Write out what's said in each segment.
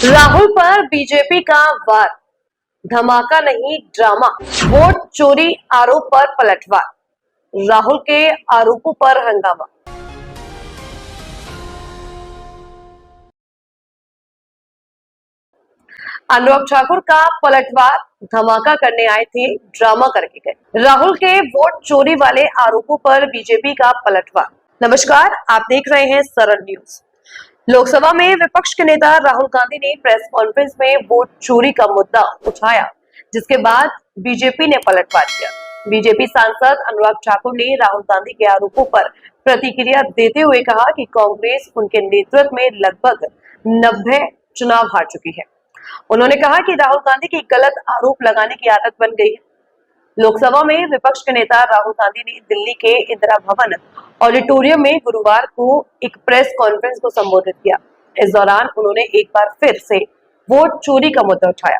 राहुल पर बीजेपी का वार, धमाका नहीं ड्रामा, वोट चोरी आरोप पर पलटवार, राहुल के आरोपों पर हंगामा। अनुराग ठाकुर का पलटवार, धमाका करने आए थे, ड्रामा करके गए। राहुल के वोट चोरी वाले आरोपों पर बीजेपी का पलटवार। नमस्कार, आप देख रहे हैं सरल न्यूज। लोकसभा में विपक्ष के नेता राहुल गांधी ने प्रेस कॉन्फ्रेंस में वोट चोरी का मुद्दा उठाया, जिसके बाद बीजेपी ने पलटवार किया। बीजेपी सांसद अनुराग ठाकुर ने राहुल गांधी के आरोपों पर प्रतिक्रिया देते हुए कहा कि कांग्रेस उनके नेतृत्व में लगभग 90 चुनाव हार चुकी है। उन्होंने कहा कि राहुल गांधी की गलत आरोप लगाने की आदत बन गई है। लोकसभा में विपक्ष के नेता राहुल गांधी ने दिल्ली के इंदिरा भवन ऑडिटोरियम में गुरुवार को एक प्रेस कॉन्फ्रेंस को संबोधित किया। इस दौरान उन्होंने एक बार फिर से वोट चोरी का मुद्दा उठाया।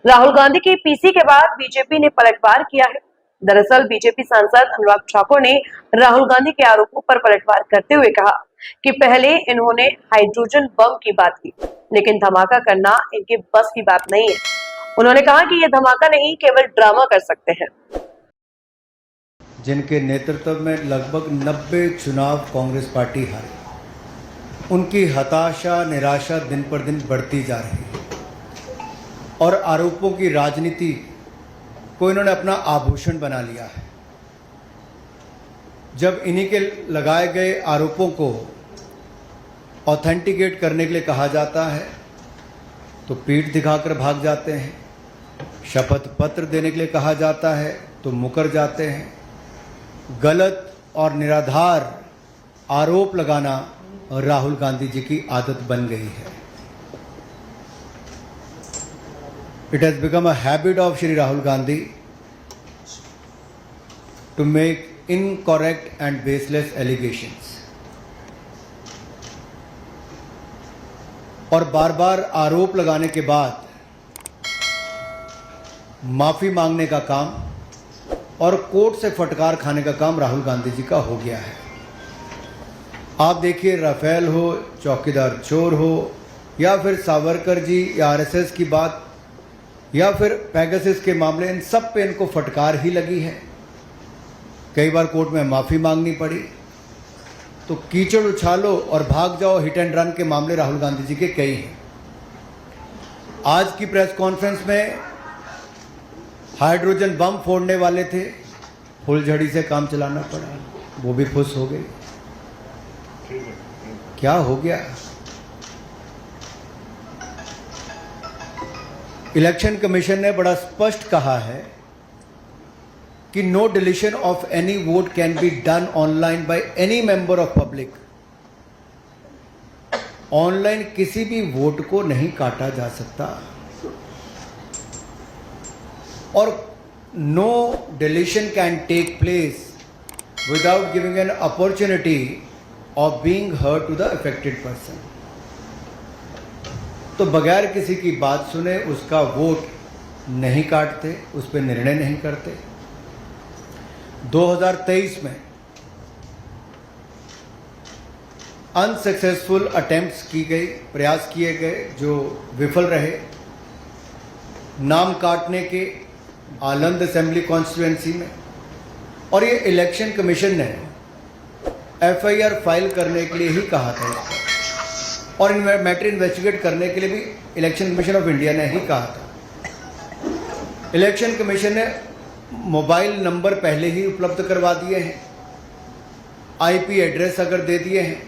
राहुल गांधी की पीसी के बाद बीजेपी ने पलटवार किया है। दरअसल बीजेपी सांसद अनुराग ठाकुर ने राहुल गांधी के आरोपों पर पलटवार करते हुए कहा कि पहले इन्होंने हाइड्रोजन बम की बात की, लेकिन धमाका करना इनके बस की बात नहीं है। उन्होंने कहा कि ये धमाका नहीं, केवल ड्रामा कर सकते हैं। जिनके नेतृत्व में लगभग 90 चुनाव कांग्रेस पार्टी हारी, उनकी हताशा निराशा दिन पर दिन बढ़ती जा रही है और आरोपों की राजनीति को इन्होंने अपना आभूषण बना लिया है। जब इन्हीं के लगाए गए आरोपों को ऑथेंटिकेट करने के लिए कहा जाता है तो पीठ दिखाकर भाग जाते हैं, शपथ पत्र देने के लिए कहा जाता है तो मुकर जाते हैं। गलत और निराधार आरोप लगाना राहुल गांधी जी की आदत बन गई है। It has become a habit of Shri Rahul Gandhi to make incorrect and baseless allegations और बार बार आरोप लगाने के बाद माफी मांगने का काम और कोर्ट से फटकार खाने का काम राहुल गांधी जी का हो गया है। आप देखिए, राफेल हो, चौकीदार चोर हो, या फिर सावरकर जी या आरएसएस की बात, या फिर पेगासस के मामले, इन सब पे इनको फटकार ही लगी है। कई बार कोर्ट में माफी मांगनी पड़ी। तो कीचड़ उछालो और भाग जाओ, हिट एंड रन के मामले राहुल गांधी जी के कई हैं। आज की प्रेस कॉन्फ्रेंस में हाइड्रोजन बम फोड़ने वाले थे, फुलझड़ी से काम चलाना पड़ा, वो भी फुस हो गई। क्या हो गया? इलेक्शन कमीशन ने बड़ा स्पष्ट कहा है कि no deletion of any vote can be done online by any member of public. Online किसी भी वोट को नहीं काटा जा सकता और no deletion can take place without giving an opportunity of being heard to the affected person. तो बगैर किसी की बात सुने उसका वोट नहीं काटते, उस पर निर्णय नहीं करते। 2023 में अनसक्सेसफुल अटेम्प्ट्स की गई, प्रयास किए गए जो विफल रहे, नाम काटने के आलंद असेंबली कॉन्स्टिट्यूएंसी में। और ये इलेक्शन कमीशन ने एफआईआर फाइल करने के लिए ही कहा था इसका, और मैटर इन्वेस्टिगेट करने के लिए भी इलेक्शन कमीशन ऑफ इंडिया ने ही कहा था। इलेक्शन कमीशन ने मोबाइल नंबर पहले ही उपलब्ध करवा दिए हैं, आईपी एड्रेस अगर दे दिए हैं,